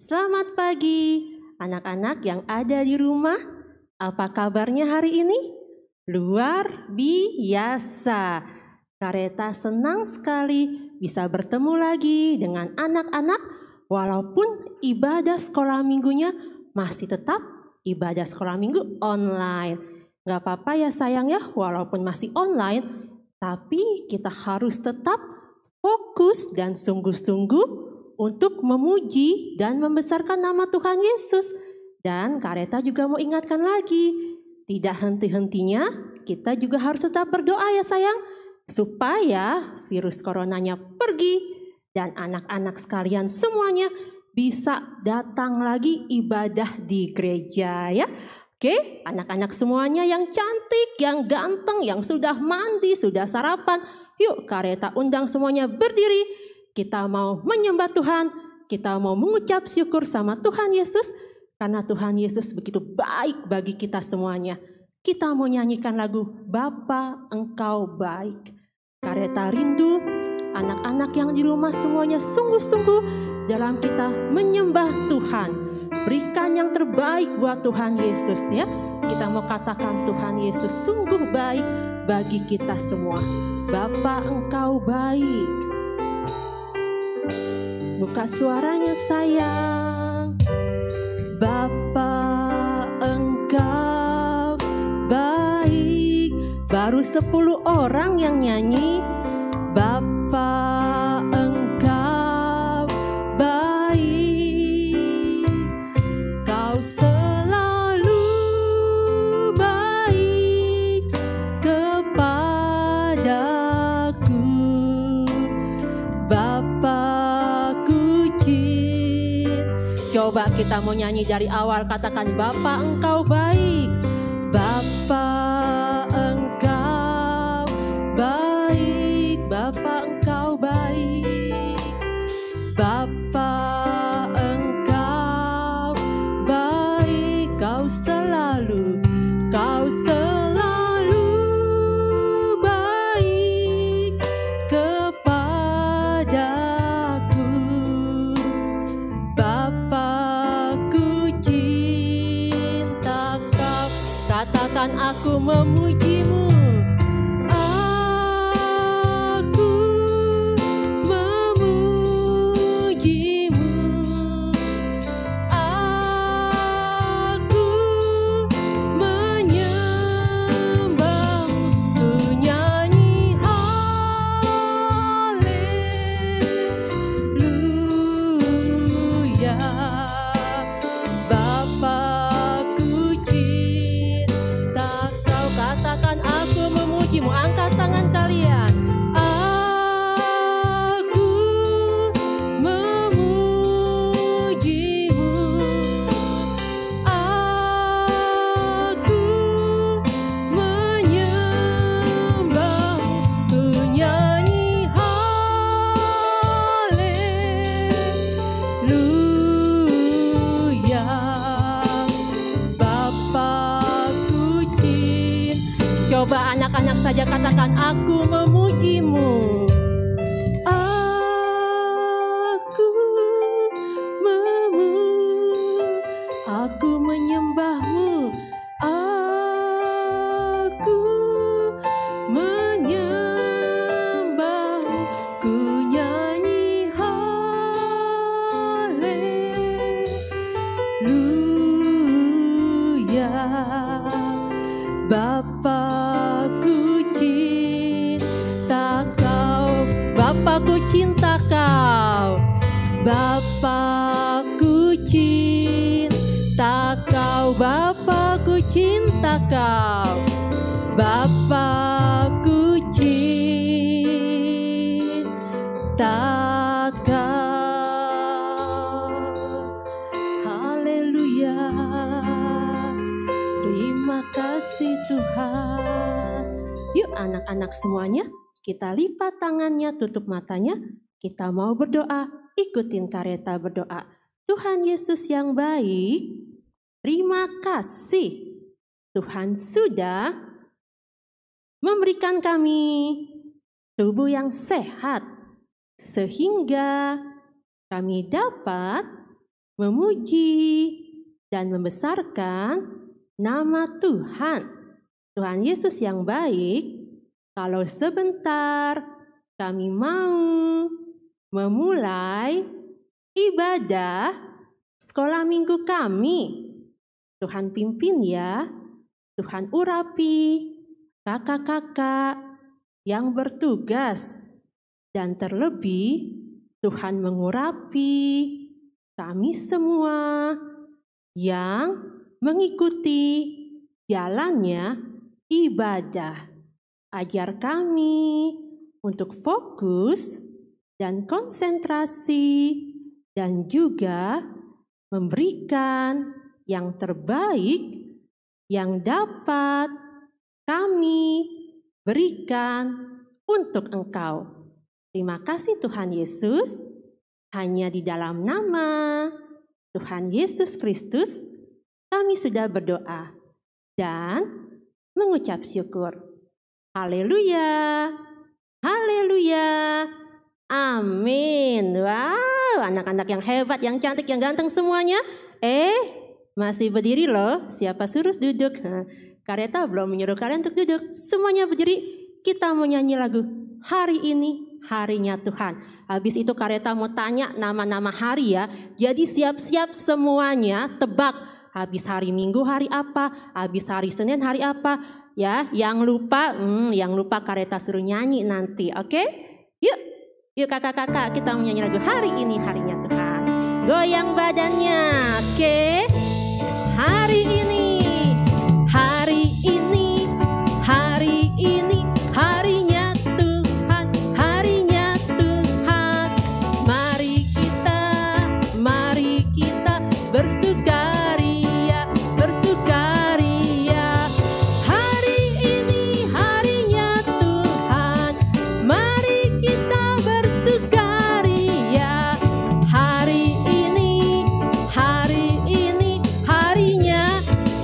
Selamat pagi, anak-anak yang ada di rumah. Apa kabarnya hari ini? Luar biasa. Kareta senang sekali bisa bertemu lagi dengan anak-anak walaupun ibadah sekolah minggunya masih tetap ibadah sekolah minggu online. Gak apa-apa ya sayang ya, walaupun masih online, tapi kita harus tetap fokus dan sungguh-sungguh untuk memuji dan membesarkan nama Tuhan Yesus. Dan Kareta juga mau ingatkan lagi, tidak henti-hentinya kita juga harus tetap berdoa ya sayang, supaya virus coronanya pergi dan anak-anak sekalian semuanya bisa datang lagi ibadah di gereja ya. Oke, anak-anak semuanya yang cantik, yang ganteng, yang sudah mandi, sudah sarapan, yuk Kareta undang semuanya berdiri. Kita mau menyembah Tuhan, kita mau mengucap syukur sama Tuhan Yesus, karena Tuhan Yesus begitu baik bagi kita semuanya. Kita mau nyanyikan lagu Bapa Engkau Baik. Kareta rindu anak-anak yang di rumah semuanya sungguh-sungguh dalam kita menyembah Tuhan. Berikan yang terbaik buat Tuhan Yesus ya. Kita mau katakan Tuhan Yesus sungguh baik bagi kita semua. Bapa Engkau baik. Buka suaranya sayang. Bapa Engkau baik. Baru 10 orang yang nyanyi. Bapa Engkau baik. Kau selalu baik kepadaku. Bapakku cinta. Coba kita mau nyanyi dari awal, katakan Bapa Engkau baik. Bapa Engkau baik. Bapa Engkau baik. Bapa Engkau baik. Kau selalu baik kepadaku. Bapakku cinta Kau. Katakan aku memujimu. Aku memujimu. Aku menyembah. Ku nyanyi haleluya. Bapakku cinta Kau. Katakan aku memujimu. Angkat tangan kalian. Aku memujimu. Aku menyembah. Ku nyanyi haleluya. Bapakku cinta. Coba anak-anak saja katakan aku memujimu. Aku aku menyembahmu. Aku menyembahmu. Ku nyanyi haleluya. Bapakku cinta Kau. Bapakku cinta Kau. Bapakku cinta Kau. Bapakku cinta Kau. Bapakku cinta Kau. Haleluya. Terima kasih Tuhan. Yuk anak-anak semuanya, kita lipat tangannya, tutup matanya. Kita mau berdoa, ikutin Kareta berdoa. Tuhan Yesus yang baik, terima kasih Tuhan sudah memberikan kami tubuh yang sehat, sehingga kami dapat memuji, dan membesarkan nama Tuhan. Tuhan Yesus yang baik, kalau sebentar kami mau memulai ibadah sekolah minggu kami. Tuhan pimpin ya, Tuhan urapi kakak-kakak yang bertugas, dan terlebih Tuhan mengurapi kami semua yang mengikuti jalannya ibadah. Ajar kami untuk fokus dan konsentrasi, dan juga memberikan yang terbaik yang dapat kami berikan untuk Engkau. Terima kasih Tuhan Yesus, hanya di dalam nama Tuhan Yesus Kristus kami sudah berdoa dan mengucap syukur. Haleluya, haleluya, amin. Wow, anak-anak yang hebat, yang cantik, yang ganteng semuanya. Masih berdiri loh, siapa suruh duduk? Kareta belum menyuruh kalian untuk duduk. Semuanya berdiri, kita mau nyanyi lagu Hari Ini Harinya Tuhan. Habis itu Kareta mau tanya nama-nama hari ya. Jadi siap-siap semuanya, tebak. Habis hari Minggu hari apa, habis hari Senin hari apa. Ya, yang lupa Kareta suruh nyanyi nanti, oke? Yuk kakak-kakak, kita mau nyanyi lagu Hari Ini Harinya Tuhan. Goyang badannya, oke? Hari ini, hari ini, hari ini, harinya Tuhan, harinya Tuhan. Mari kita bersukaria, bersukaria. Hari ini harinya Tuhan, mari kita bersukaria. Hari ini harinya.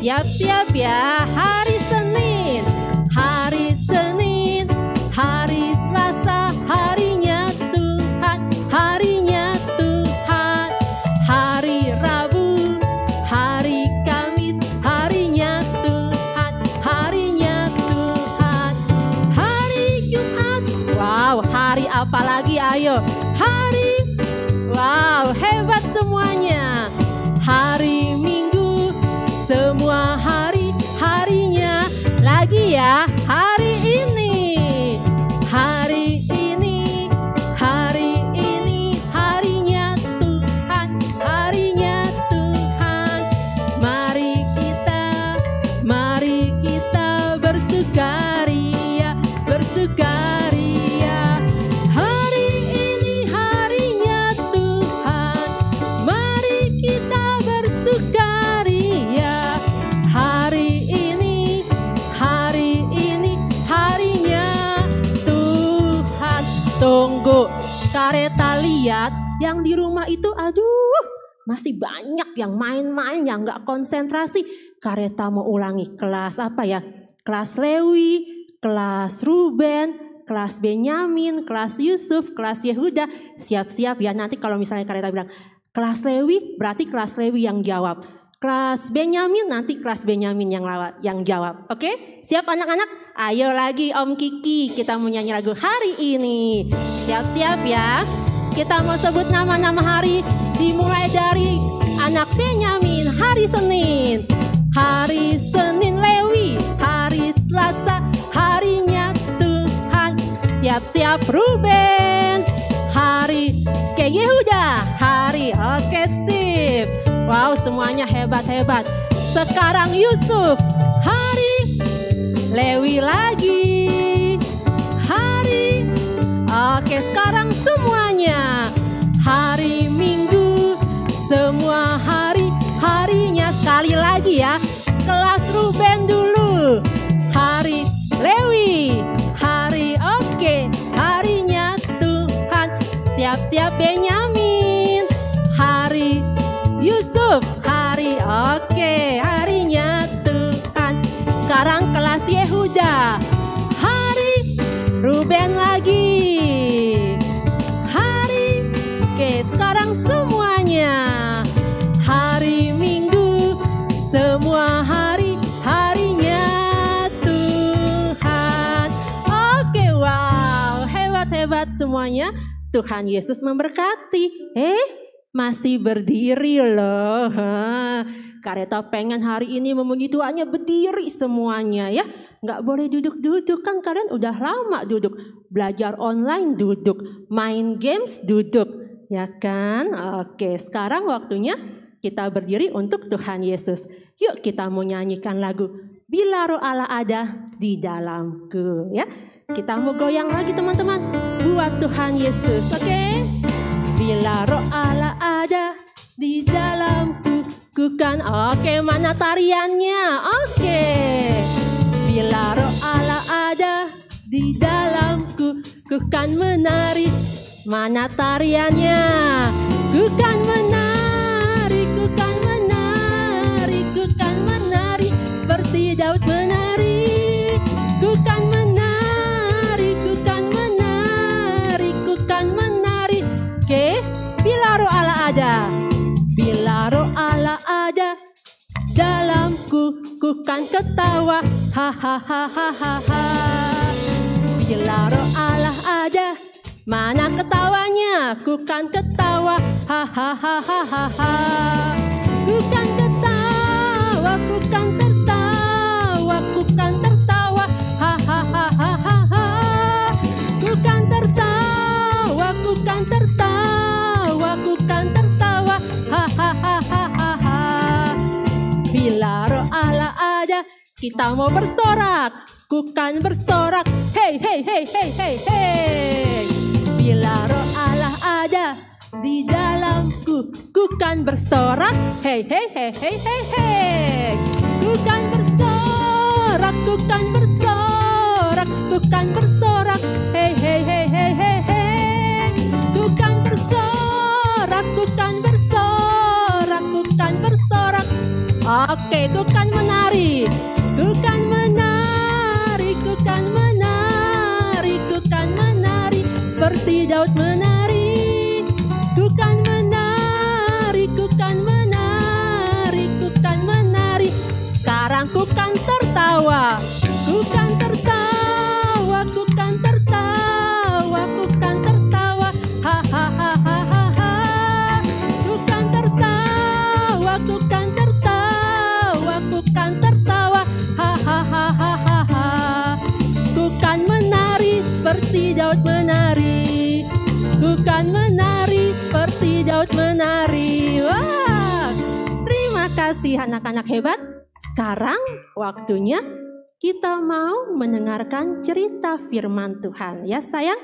Siap-siap ya, hari Senin, hari Senin, hari Selasa, harinya Tuhan, harinya Tuhan. Hari Rabu, hari Kamis, harinya Tuhan, harinya Tuhan. Hari Jumat, wow, hari apa lagi ayo? Wow, hebat semuanya. Hari Minggu, semua harinya. Lagi ya, hari ini, hari ini, hari ini, harinya Tuhan, harinya Tuhan. Mari kita bersukaria, bersukaria. Hari ini harinya Tuhan, mari kita bersukaria. Hari ini harinya Tuhan. Tunggu, Kareta lihat yang di rumah itu, aduh, masih banyak yang main-main, yang gak konsentrasi. Kareta mau ulangi kelas apa ya? Kelas Lewi, kelas Ruben, kelas Benyamin, kelas Yusuf, kelas Yehuda. Siap-siap ya, nanti kalau misalnya Kareta bilang kelas Lewi, berarti kelas Lewi yang jawab. Kelas Benyamin, nanti kelas Benyamin yang jawab. Oke? Siap anak-anak? Ayo lagi Om Kiki, kita mau nyanyi lagu Hari Ini. Siap-siap ya. Kita mau sebut nama-nama hari, dimulai dari anak Benyamin, hari Senin. Hari Senin Lewi, hari Selasa, harinya Tuhan. Siap-siap Ruben, hari ke Yehuda, hari oke sip. Wow, semuanya hebat-hebat. Sekarang Yusuf, hari Lewi lagi, hari oke sekarang semuanya. Hari Minggu, semua harinya. Sekali lagi ya, kelas Ruben dulu. Hari Lewi, hari oke, harinya Tuhan. Siap-siap Benyamin, hari Yusuf, hari oke, harinya Tuhan. Sekarang kelas Yehuda, hari Ruben lagi, hari oke, sekarang semuanya. semuanya. Tuhan Yesus memberkati. Masih berdiri loh. Kareta pengen hari ini memuji Tuhannya berdiri semuanya ya. Nggak boleh duduk-duduk, kan kalian udah lama duduk. Belajar online duduk, main games duduk. Ya kan? Oke, sekarang waktunya kita berdiri untuk Tuhan Yesus. Yuk kita mau nyanyikan lagu Bila Roh Allah Ada di Dalamku ya. Kita mau goyang lagi teman-teman buat Tuhan Yesus, oke? Bila Roh Allah ada di dalamku, ku kan. Oke, mana tariannya? Oke. Bila Roh Allah ada di dalamku, ku kan menari. Mana tariannya? Ku kan menari, ku kan menari, ku kan menari seperti Daud menari. Ku kan menari, ku kan menari, ku kan menari. Oke, bila Roh Allah ada, bila Roh Allah ada dalamku, ku kan ketawa, ha ha ha ha ha ha. Bila Roh Allah ada, mana ketawanya? Ku kan ketawa, ha ha ha ha ha ha. Ku kan ketawa, ku kan tertawa, ku kan tertawa, ha ha ha ha ha ha. Ku kan tertawa, ku kan tertawa, ku kan tertawa, ha ha ha ha ha ha. Bila Roh Allah ada, kita mau bersorak, ku kan bersorak, hey hey hey hey hey hey. Bila Roh Allah ada di dalamku, ku kan bersorak, hey hey hey hey hey hey. Ku kan bersorak, ku kan bersorak, ku kan bersorak, hey hey hey hey hey hey. Ku kan bersorak, ku kan bersorak, ku kan bersorak. Oke, ku kan menari, ku kan menari, ku kan menari, ku kan menari seperti Daud menari. Ku kan menari, ku kan menari, ku kan menari. Sekarang ku kan tertawa, ku kan tertawa, ku kan tertawa, ku kan tertawa, ha ha ha ha ha ha. Ku kan tertawa, ku kan tertawa, ku kan tertawa, ha ha ha ha ha ha. Ku kan menari seperti Daud menari. Ku kan menari seperti Daud menari. Wah, terima kasih anak-anak hebat. Sekarang waktunya kita mau mendengarkan cerita firman Tuhan. Ya sayang,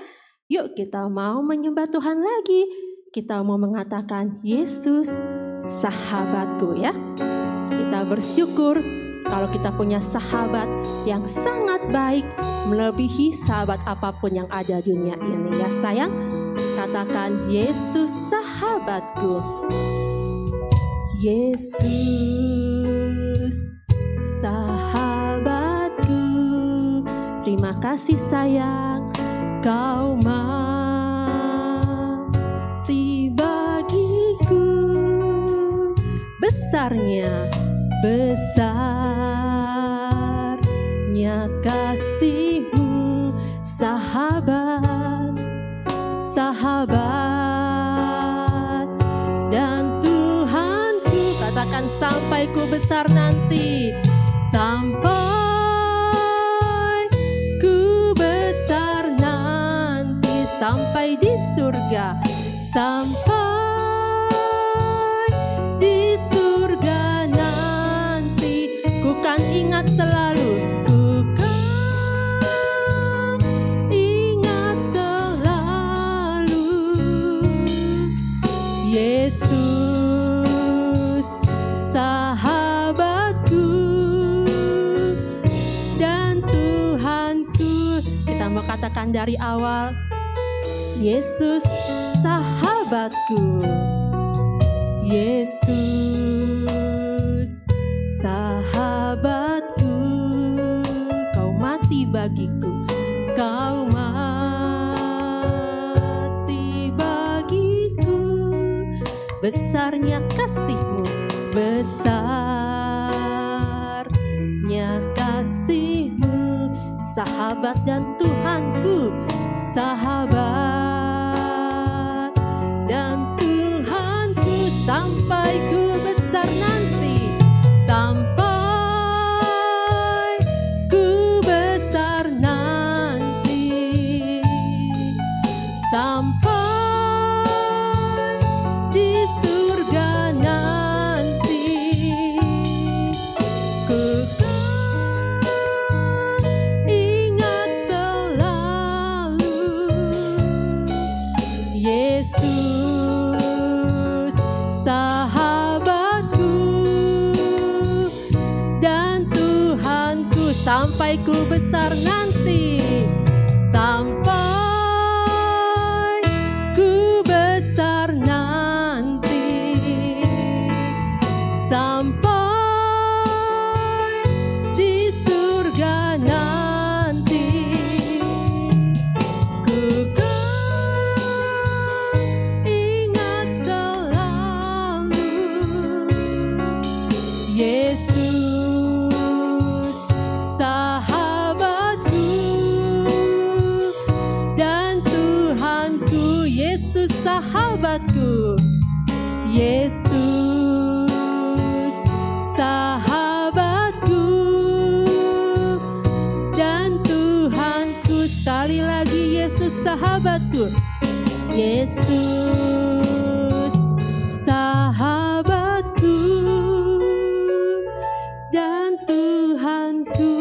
yuk kita mau menyembah Tuhan lagi. Kita mau mengatakan Yesus sahabatku ya. Kita bersyukur kalau kita punya sahabat yang sangat baik, melebihi sahabat apapun yang ada di dunia ini ya sayang. Katakan Yesus sahabatku. Yesus sahabatku. Terima kasih sayang, kau mati bagiku. Besarnya kasih-Mu, sahabat, sahabat dan Tuhanku. Katakan sampai ku besar nanti, sampai ku besar nanti, sampai di surga, sampai di surga nanti. Ku kan ingat selalu, ku kan ingat selalu Yesus sahabatku dan Tuhanku. Kita mau katakan dari awal, Yesus sahabatku, Yesus sahabatku. Kau mati bagiku, kau mati bagiku. Besarnya kasih-Mu, besarnya kasih-Mu, sahabat dan Tuhanku, sahabat dan Tuhanku sampai ku besar nanti, sampai ku besar nanti, sampai di surga nanti, ku ingat selalu Yesus sahabatku dan Tuhanku sampai ku besar nanti, sampai ku besar nanti, sampai di surga nanti, ku ingat selalu Yesus sahabatku dan Tuhanku. Yesus sahabatku, Yesus sahabatku dan Tuhanku. Sekali lagi, Yesus sahabatku, Yesus sahabatku dan Tuhanku.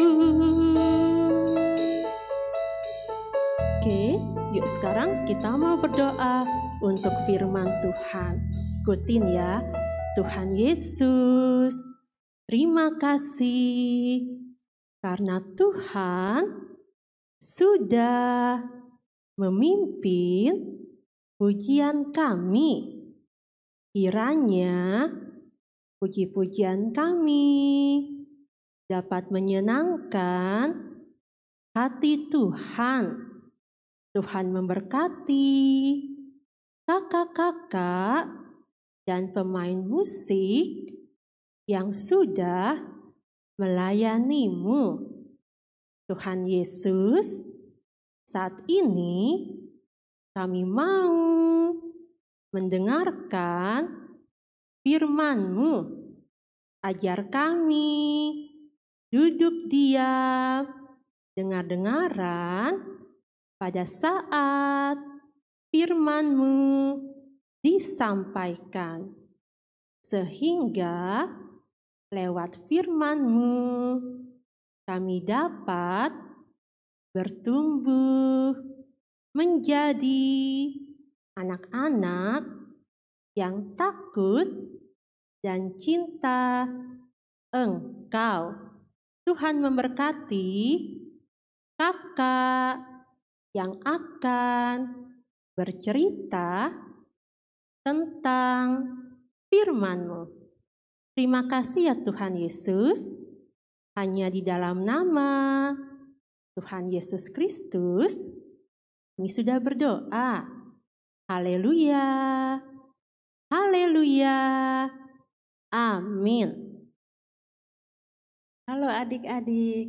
Oke, yuk sekarang kita mau berdoa untuk firman Tuhan. Ikutin ya. Tuhan Yesus, terima kasih karena Tuhan sudah memimpin pujian kami. Kiranya puji-pujian kami dapat menyenangkan hati Tuhan. Tuhan memberkati kakak-kakak dan pemain musik yang sudah melayanimu. Tuhan Yesus, saat ini kami mau mendengarkan firman-Mu. Ajar kami duduk diam, dengar-dengaran pada saat firman-Mu disampaikan, sehingga lewat firman-Mu kami dapat bertumbuh menjadi anak-anak yang takut dan cinta Engkau. Tuhan memberkati kakak yang akan bercerita tentang firman-Mu. Terima kasih ya Tuhan Yesus. Hanya di dalam nama Tuhan Yesus Kristus kami sudah berdoa. Haleluya. Haleluya. Amin. Halo adik-adik,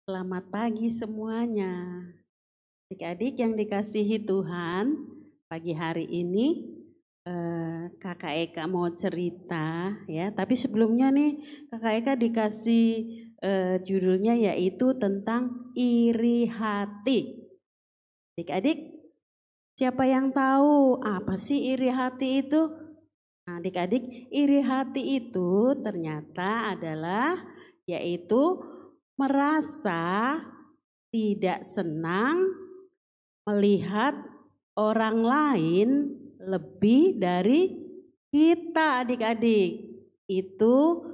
selamat pagi semuanya. Adik-adik yang dikasihi Tuhan, pagi hari ini Kakak Eka mau cerita ya. Tapi sebelumnya nih Kakak Eka dikasih judulnya yaitu tentang iri hati. Adik-adik, siapa yang tahu apa sih iri hati itu? Nah, adik-adik, iri hati itu ternyata adalah yaitu merasa tidak senang melihat orang lain lebih dari kita, adik-adik. Itu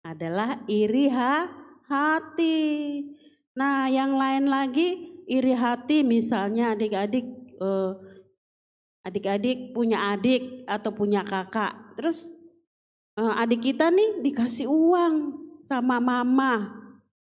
adalah iri hati. Nah, yang lain lagi iri hati misalnya adik-adik adik-adik punya adik atau punya kakak, terus adik kita nih dikasih uang sama mama,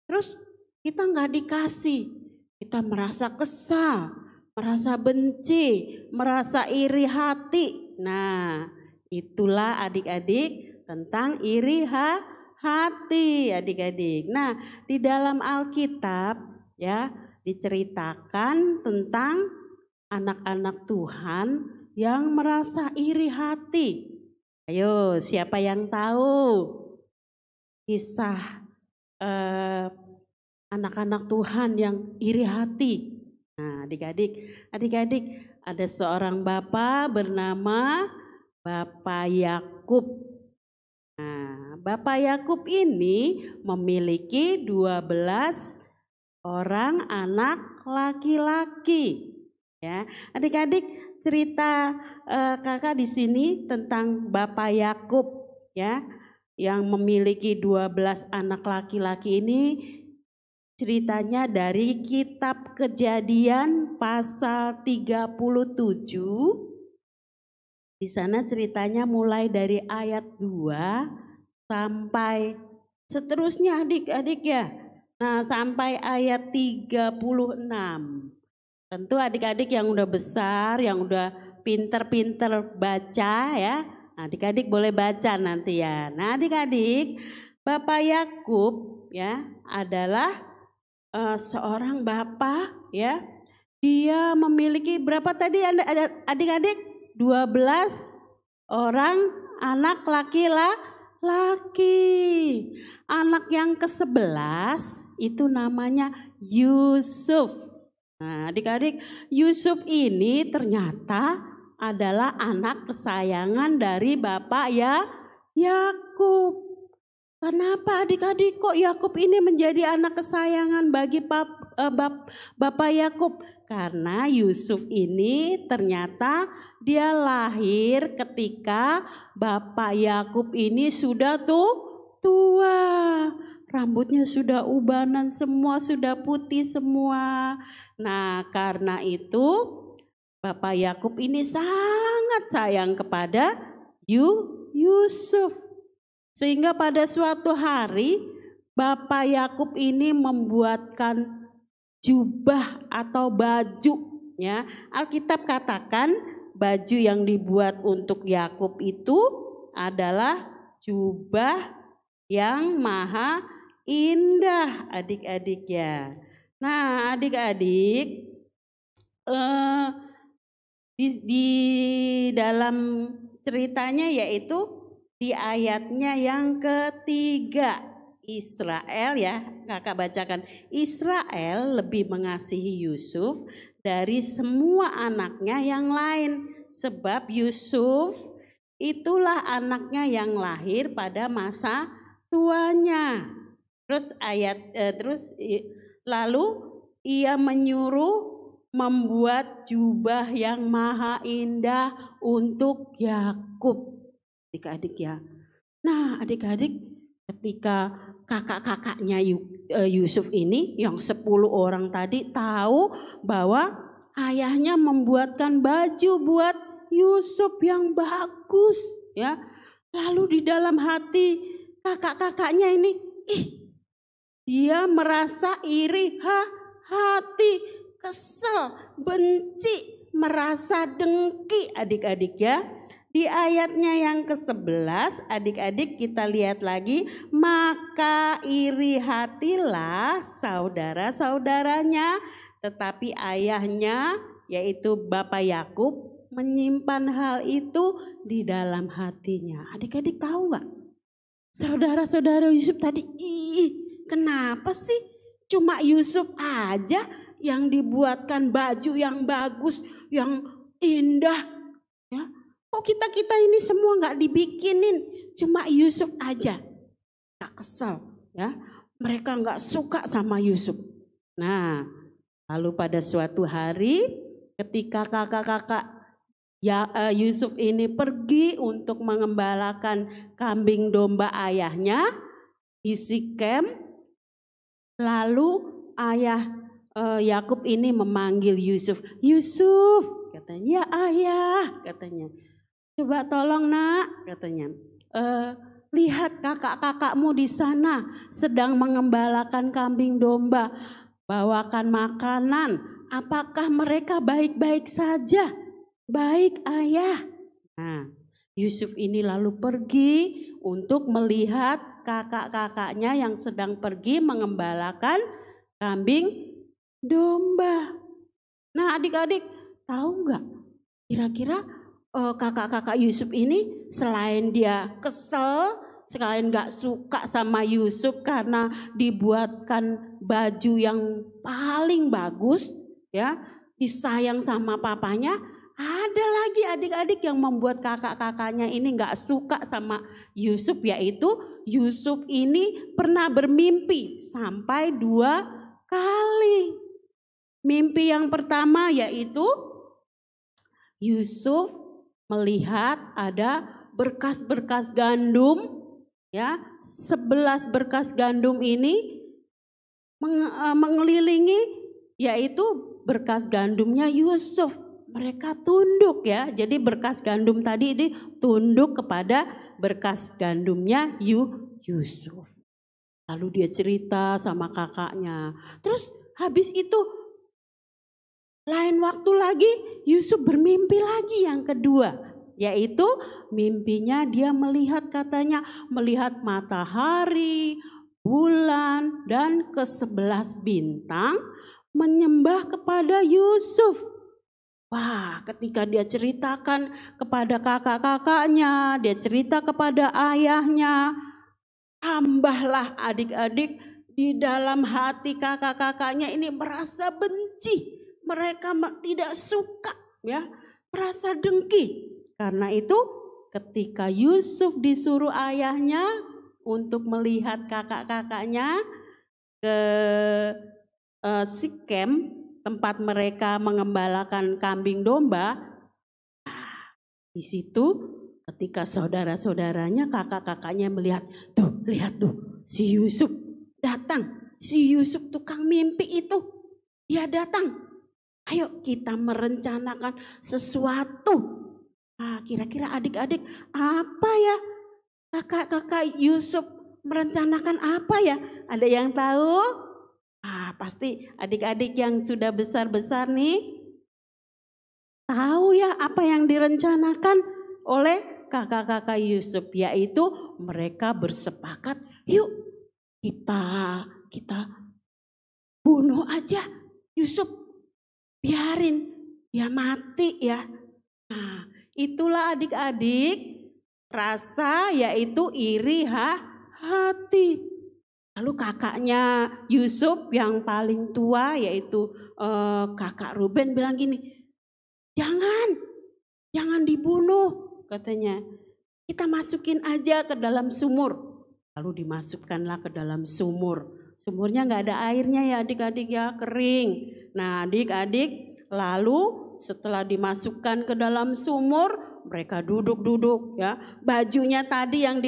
terus kita nggak dikasih, kita merasa kesal, merasa benci, merasa iri hati. Nah, itulah adik-adik tentang iri hati adik-adik. Nah, di dalam Alkitab ya, diceritakan tentang anak-anak Tuhan yang merasa iri hati. Ayo, siapa yang tahu kisah anak-anak Tuhan yang iri hati? Nah, adik-adik ada seorang bapak bernama Bapak Yakub. Nah, Bapak Yakub ini memiliki 12 orang anak laki-laki. Ya, adik-adik, cerita kakak di sini tentang Bapak Yakub, ya, yang memiliki 12 anak laki-laki ini. Ceritanya dari kitab Kejadian pasal 37. Di sana ceritanya mulai dari ayat 2 sampai seterusnya adik-adik ya. Nah, sampai ayat 36. Tentu adik-adik yang udah besar, yang udah pinter-pinter baca ya. Adik-adik boleh baca nanti ya. Nah, adik-adik, Bapak Yakub ya adalah seorang bapak ya. Dia memiliki berapa tadi adik-adik? 12 orang anak laki-laki. Anak yang ke-11 itu namanya Yusuf. Nah, adik-adik, Yusuf ini ternyata adalah anak kesayangan dari Bapak Yakub. Kenapa adik-adik kok Yakub ini menjadi anak kesayangan bagi Bapak Yakub? Karena Yusuf ini ternyata dia lahir ketika Bapak Yakub ini sudah tua. Rambutnya sudah ubanan semua, sudah putih semua. Nah, karena itu Bapak Yakub ini sangat sayang kepada Yusuf. Sehingga pada suatu hari Bapak Yakub ini membuatkan jubah atau baju ya. Alkitab katakan baju yang dibuat untuk Yakub itu adalah jubah yang maha indah adik-adik ya. Nah, adik-adik di dalam ceritanya yaitu di ayatnya yang ketiga, Israel ya, kakak bacakan. Israel lebih mengasihi Yusuf dari semua anaknya yang lain, sebab Yusuf itulah anaknya yang lahir pada masa tuanya. Lalu ia menyuruh membuat jubah yang maha indah untuk Yakub. Adik-adik ya. Nah, adik-adik, ketika kakak-kakaknya Yusuf ini yang 10 orang tadi tahu bahwa ayahnya membuatkan baju buat Yusuf yang bagus ya. Lalu di dalam hati kakak-kakaknya ini, dia merasa iri hati, kesel, benci, merasa dengki adik-adik ya. Di ayatnya yang ke-11 adik-adik kita lihat lagi. Maka iri hatilah saudara-saudaranya, tetapi ayahnya yaitu Bapak Yakub menyimpan hal itu di dalam hatinya. Adik-adik tahu gak? Saudara-saudara Yusuf tadi, kenapa sih cuma Yusuf aja yang dibuatkan baju yang bagus, yang indah ya? Kok kita ini semua gak dibikinin, cuma Yusuf aja? Gak kesel ya, mereka gak suka sama Yusuf. Nah, lalu pada suatu hari ketika kakak-kakak Yusuf ini pergi untuk mengembalakan kambing domba ayahnya di Sikem, lalu ayah Yakub ini memanggil Yusuf. Yusuf, katanya, ya ayah, katanya. Coba tolong nak, katanya. Lihat kakak-kakakmu di sana sedang mengembalakan kambing domba. Bawakan makanan. Apakah mereka baik-baik saja? Baik ayah. Nah, Yusuf ini lalu pergi untuk melihat kakak-kakaknya yang sedang pergi mengembalakan kambing domba. Nah adik-adik tahu nggak kira-kira kakak-kakak Yusuf ini selain dia kesel, selain nggak suka sama Yusuf karena dibuatkan baju yang paling bagus, ya disayang sama papanya, ada lagi adik-adik yang membuat kakak-kakaknya ini nggak suka sama Yusuf, yaitu Yusuf ini pernah bermimpi sampai 2 kali. Mimpi yang pertama yaitu Yusuf melihat ada berkas-berkas gandum, ya 11 berkas gandum ini mengelilingi, yaitu berkas gandumnya Yusuf. Mereka tunduk ya, jadi berkas gandum tadi ini tunduk kepada berkas gandumnya Yusuf. Lalu dia cerita sama kakaknya. Terus habis itu lain waktu lagi Yusuf bermimpi lagi yang kedua, yaitu mimpinya dia melihat, katanya melihat matahari, bulan dan ke-11 bintang menyembah kepada Yusuf. Wah, ketika dia ceritakan kepada kakak-kakaknya, dia cerita kepada ayahnya, tambahlah adik-adik di dalam hati kakak-kakaknya ini merasa benci. Mereka tidak suka, ya, merasa dengki. Karena itu ketika Yusuf disuruh ayahnya untuk melihat kakak-kakaknya ke Sikem, tempat mereka mengembalakan kambing domba, di situ ketika saudara-saudaranya, kakak-kakaknya melihat, tuh lihat tuh si Yusuf datang, si Yusuf tukang mimpi itu, dia datang. Ayo kita merencanakan sesuatu. Nah, kira-kira adik-adik apa ya? Kakak-kakak Yusuf merencanakan apa ya? Ada yang tahu? Pasti adik-adik yang sudah besar-besar nih tahu ya apa yang direncanakan oleh kakak-kakak Yusuf, yaitu mereka bersepakat, yuk kita bunuh aja Yusuf, biarin dia mati ya. Nah, itulah adik-adik rasa yaitu iri hati. Lalu kakaknya Yusuf yang paling tua yaitu kakak Ruben bilang gini, jangan dibunuh katanya. Kita masukin aja ke dalam sumur. Lalu dimasukkanlah ke dalam sumur. Sumurnya nggak ada airnya ya adik-adik ya, kering. Nah adik-adik lalu setelah dimasukkan ke dalam sumur, mereka duduk-duduk ya. Bajunya tadi yang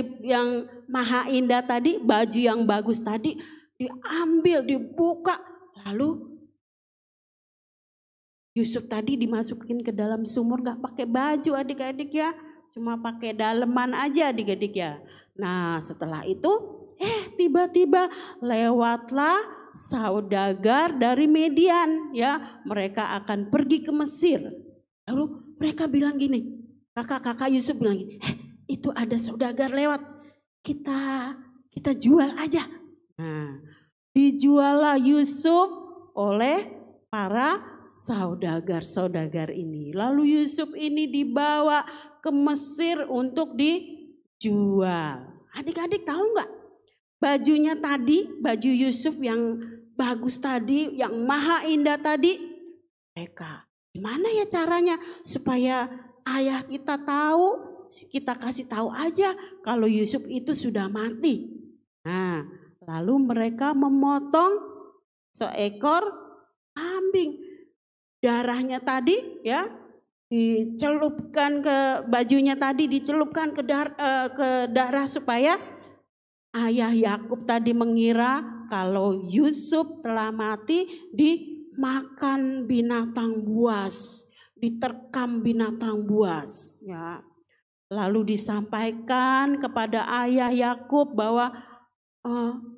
maha indah tadi, baju yang bagus tadi diambil, dibuka. Lalu Yusuf tadi dimasukin ke dalam sumur gak pakai baju adik-adik ya. Cuma pakai daleman aja adik-adik ya. Nah setelah itu tiba-tiba lewatlah saudagar dari Median ya. Mereka akan pergi ke Mesir. Lalu mereka bilang gini, kakak-kakak Yusuf bilang gini, itu ada saudagar lewat, kita jual aja. Nah, dijuallah Yusuf oleh para saudagar ini. Lalu Yusuf ini dibawa ke Mesir untuk dijual. Adik-adik tahu nggak? Bajunya tadi, baju Yusuf yang bagus tadi, yang maha indah tadi, mereka gimana ya caranya supaya ayah kita tahu, kita kasih tahu aja kalau Yusuf itu sudah mati. Nah, lalu mereka memotong seekor kambing. Darahnya tadi ya dicelupkan ke bajunya tadi, dicelupkan ke darah supaya ayah Yakub tadi mengira kalau Yusuf telah mati dimakan binatang buas, diterkam binatang buas ya. Lalu disampaikan kepada ayah Yakub bahwa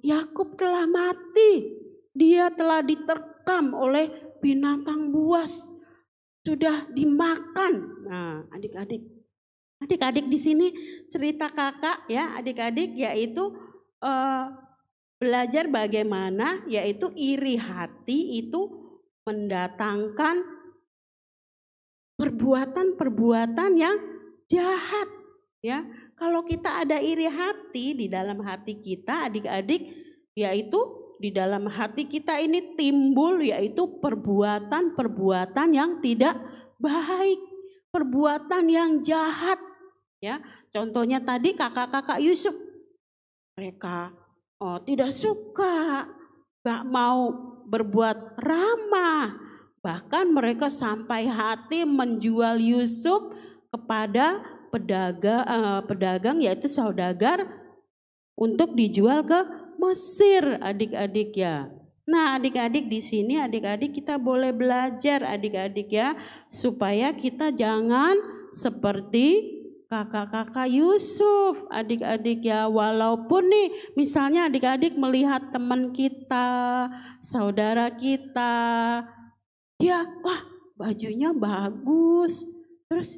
Yakub telah mati, dia telah diterkam oleh binatang buas, sudah dimakan. Nah, adik-adik di sini cerita kakak ya, adik-adik yaitu belajar bagaimana yaitu iri hati itu mendatangkan perbuatan-perbuatan yang jahat, ya. Kalau kita ada iri hati di dalam hati kita, adik-adik, yaitu di dalam hati kita ini timbul yaitu perbuatan-perbuatan yang tidak baik, perbuatan yang jahat, ya. Contohnya tadi kakak-kakak Yusuf, mereka tidak suka, gak mau berbuat ramah, bahkan mereka sampai hati menjual Yusuf kepada pedagang yaitu saudagar untuk dijual ke Mesir, adik-adik ya. Nah, adik-adik di sini adik-adik kita boleh belajar adik-adik ya, supaya kita jangan seperti kakak-kakak Yusuf, adik-adik ya. Walaupun nih misalnya adik-adik melihat teman kita, saudara kita, dia wah bajunya bagus, terus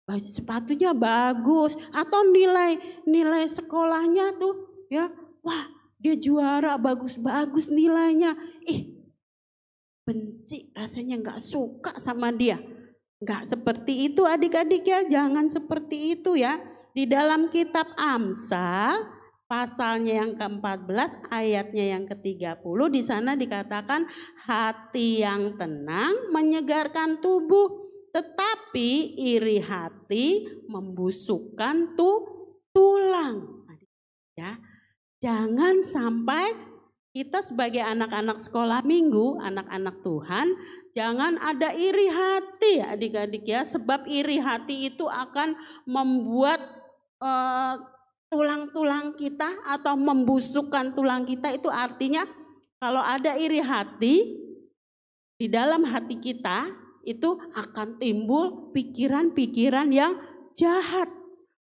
baju sepatunya bagus, atau nilai sekolahnya tuh ya, wah dia juara bagus-bagus nilainya, benci rasanya, nggak suka sama dia. Nggak seperti itu adik-adik ya, jangan seperti itu ya. Di dalam kitab Amsal pasalnya yang ke-14 ayatnya yang ke-30 di sana dikatakan hati yang tenang menyegarkan tubuh, tetapi iri hati membusukkan tulang. Ya, jangan sampai kita sebagai anak-anak sekolah minggu, anak-anak Tuhan, jangan ada iri hati adik-adik ya, sebab iri hati itu akan membuat tulang-tulang kita atau membusukkan tulang kita. Itu artinya kalau ada iri hati di dalam hati kita, itu akan timbul pikiran-pikiran yang jahat,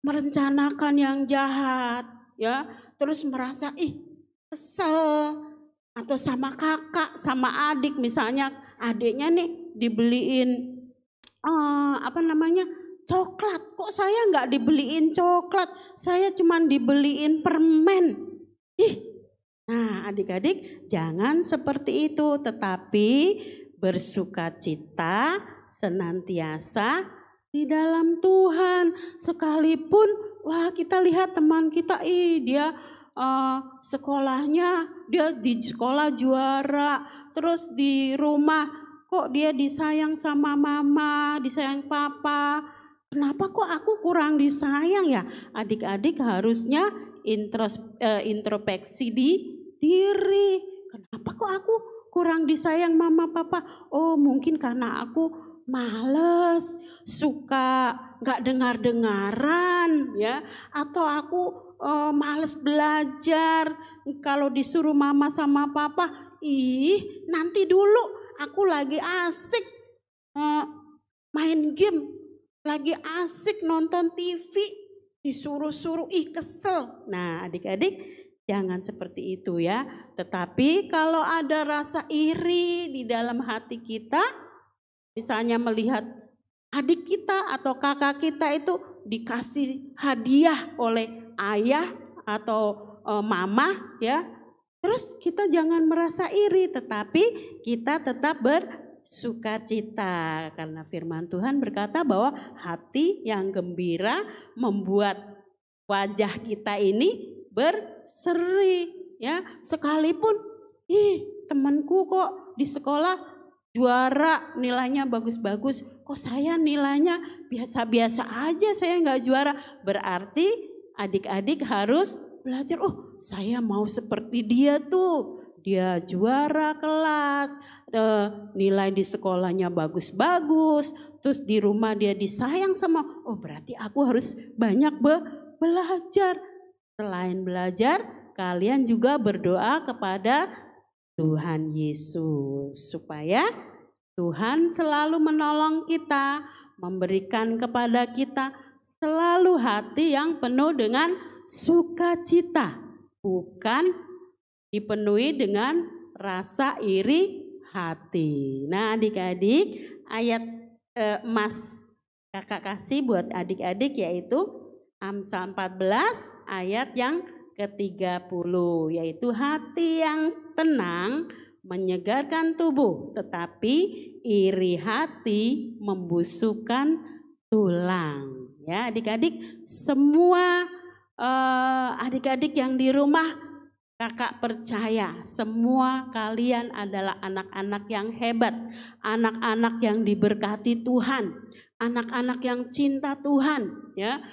merencanakan yang jahat, ya, terus merasa kesel, atau sama kakak, sama adik, misalnya adiknya nih dibeliin coklat, kok saya nggak dibeliin coklat, saya cuman dibeliin permen. Nah adik-adik jangan seperti itu, tetapi bersukacita senantiasa di dalam Tuhan. Sekalipun wah kita lihat teman kita dia sekolahnya, dia di sekolah juara, terus di rumah kok dia disayang sama mama, disayang papa, kenapa kok aku kurang disayang ya? Adik-adik harusnya introspeksi di diri, kenapa kok aku kurang disayang mama papa? Oh mungkin karena aku males, suka gak dengar-dengaran ya, atau aku males belajar. Kalau disuruh mama sama papa, nanti dulu aku lagi asik main game, lagi asik nonton TV, disuruh-suruh kesel. Nah adik-adik jangan seperti itu ya. Tetapi kalau ada rasa iri di dalam hati kita, misalnya melihat adik kita atau kakak kita itu dikasih hadiah oleh ayah atau mama ya, terus kita jangan merasa iri, tetapi kita tetap bersukacita, karena firman Tuhan berkata bahwa hati yang gembira membuat wajah kita ini berseri ya. Sekalipun temanku kok di sekolah juara, nilainya bagus-bagus, kok saya nilainya biasa-biasa aja, saya nggak juara. Berarti adik-adik harus belajar, saya mau seperti dia tuh, dia juara kelas, nilai di sekolahnya bagus-bagus, terus di rumah dia disayang sama, berarti aku harus banyak belajar. Selain belajar, kalian juga berdoa kepada Tuhan Yesus supaya Tuhan selalu menolong kita, memberikan kepada kita selalu hati yang penuh dengan sukacita, bukan dipenuhi dengan rasa iri hati. Nah adik-adik, ayat emas kakak kasih buat adik-adik yaitu Amsal 14 ayat yang ke-30, yaitu hati yang tenang menyegarkan tubuh, tetapi iri hati membusukkan tulang. Ya, adik-adik, semua adik-adik yang di rumah, kakak percaya semua kalian adalah anak-anak yang hebat, anak-anak yang diberkati Tuhan, anak-anak yang cinta Tuhan. Ya,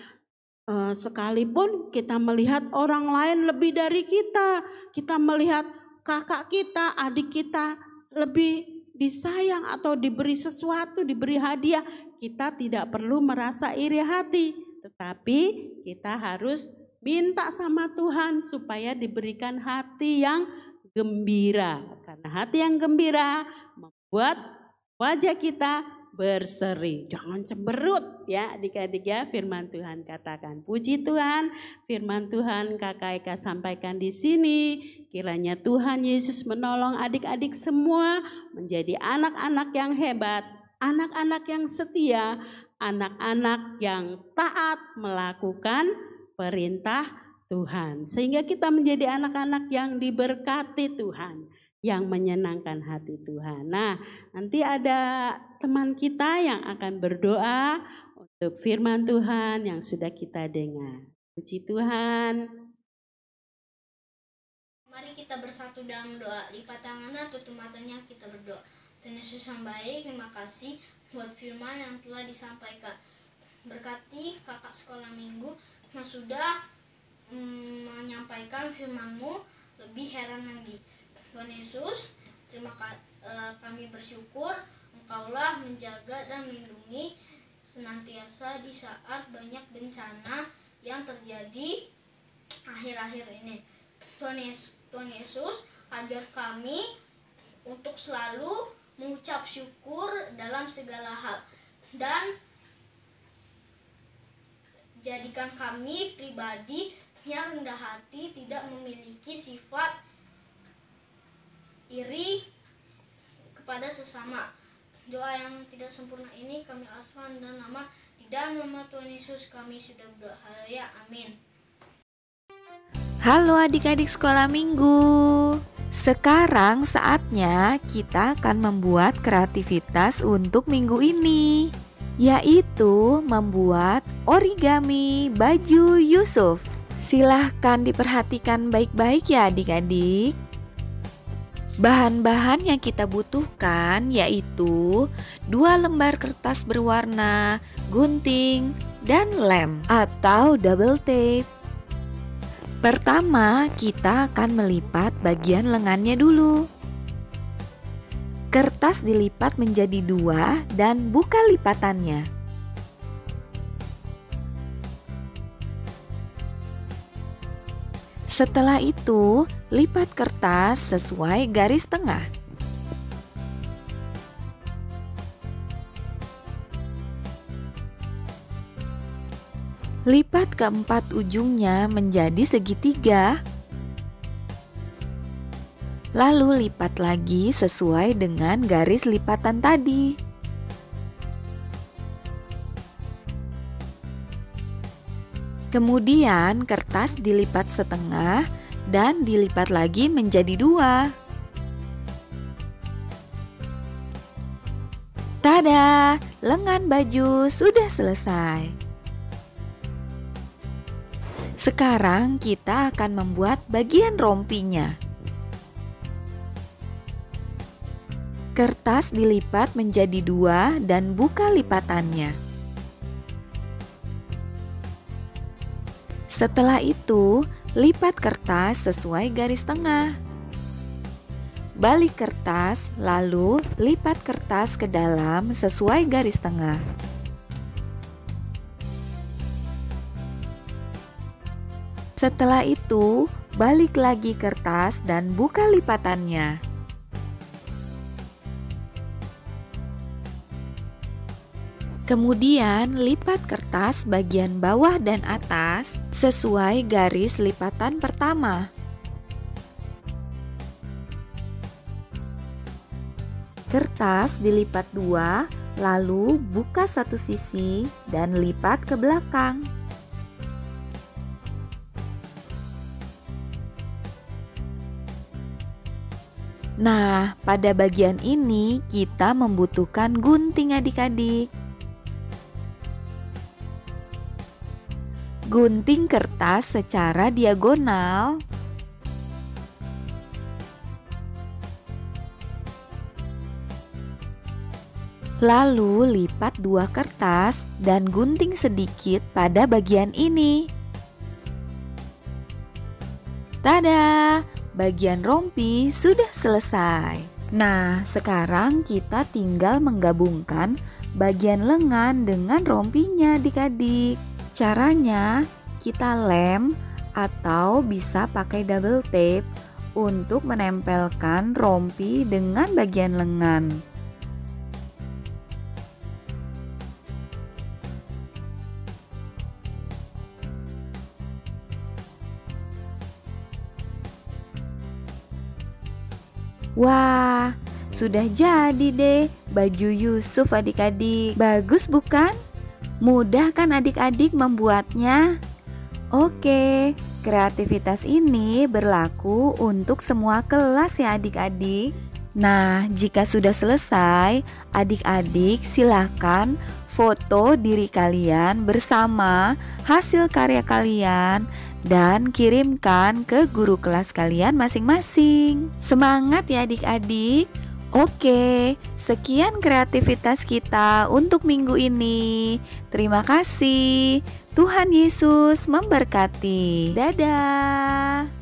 sekalipun kita melihat orang lain lebih dari kita melihat kakak kita, adik kita lebih disayang atau diberi sesuatu, diberi hadiah, kita tidak perlu merasa iri hati, tetapi kita harus minta sama Tuhan supaya diberikan hati yang gembira. Karena hati yang gembira membuat wajah kita berseri. Jangan cemberut ya adik-adik ya, firman Tuhan katakan. Puji Tuhan, firman Tuhan Kakak Eka sampaikan di sini. Kiranya Tuhan Yesus menolong adik-adik semua menjadi anak-anak yang hebat, anak-anak yang setia, anak-anak yang taat melakukan perintah Tuhan. Sehingga kita menjadi anak-anak yang diberkati Tuhan, yang menyenangkan hati Tuhan. Nah, nanti ada teman kita yang akan berdoa untuk firman Tuhan yang sudah kita dengar. Puji Tuhan. Mari kita bersatu dalam doa. Lipat tangannya, tutup matanya, kita berdoa. Tuhan Yesus yang baik, terima kasih buat firman yang telah disampaikan. Berkati kakak sekolah minggu yang sudah menyampaikan firman-Mu, lebih heran lagi. Tuhan Yesus, kami bersyukur Engkaulah menjaga dan melindungi senantiasa di saat banyak bencana yang terjadi akhir-akhir ini. Tuhan Yesus, ajar kami untuk selalu mengucap syukur dalam segala hal, dan jadikan kami pribadi yang rendah hati, tidak memiliki sifat iri kepada sesama. Doa yang tidak sempurna ini kami asalkan dalam di dalam nama Tuhan Yesus kami sudah berdoa. Haleluya, amin. Halo adik-adik sekolah minggu. Sekarang saatnya kita akan membuat kreativitas untuk minggu ini, yaitu membuat origami baju Yusuf. Silahkan diperhatikan baik-baik ya adik-adik. Bahan-bahan yang kita butuhkan yaitu 2 lembar kertas berwarna, gunting, dan lem atau double tape. Pertama, kita akan melipat bagian lengannya dulu. Kertas dilipat menjadi 2 dan buka lipatannya. Setelah itu, lipat kertas sesuai garis tengah. Lipat keempat ujungnya menjadi segitiga. Lalu lipat lagi sesuai dengan garis lipatan tadi. Kemudian kertas dilipat setengah dan dilipat lagi menjadi 2. Tada! Lengan baju sudah selesai. Sekarang kita akan membuat bagian rompinya. Kertas dilipat menjadi 2 dan buka lipatannya. Setelah itu, lipat kertas sesuai garis tengah. Balik kertas, lalu lipat kertas ke dalam sesuai garis tengah. Setelah itu, balik lagi kertas dan buka lipatannya. Kemudian lipat kertas bagian bawah dan atas sesuai garis lipatan pertama. Kertas dilipat 2, lalu buka satu sisi dan lipat ke belakang. Nah, pada bagian ini kita membutuhkan gunting adik-adik. Gunting kertas secara diagonal. Lalu lipat 2 kertas dan gunting sedikit pada bagian ini. Tada! Bagian rompi sudah selesai. Nah, sekarang kita tinggal menggabungkan bagian lengan dengan rompinya adik-adik. Caranya kita lem atau bisa pakai double tape untuk menempelkan rompi dengan bagian lengan. Wah, sudah jadi deh baju Yusuf adik-adik. Bagus bukan? Mudah kan adik-adik membuatnya? Oke, kreativitas ini berlaku untuk semua kelas ya adik-adik. Nah, jika sudah selesai, adik-adik silakan foto diri kalian bersama hasil karya kalian dan kirimkan ke guru kelas kalian masing-masing. Semangat ya adik-adik. Oke, sekian kreativitas kita untuk minggu ini. Terima kasih. Tuhan Yesus memberkati. Dadah.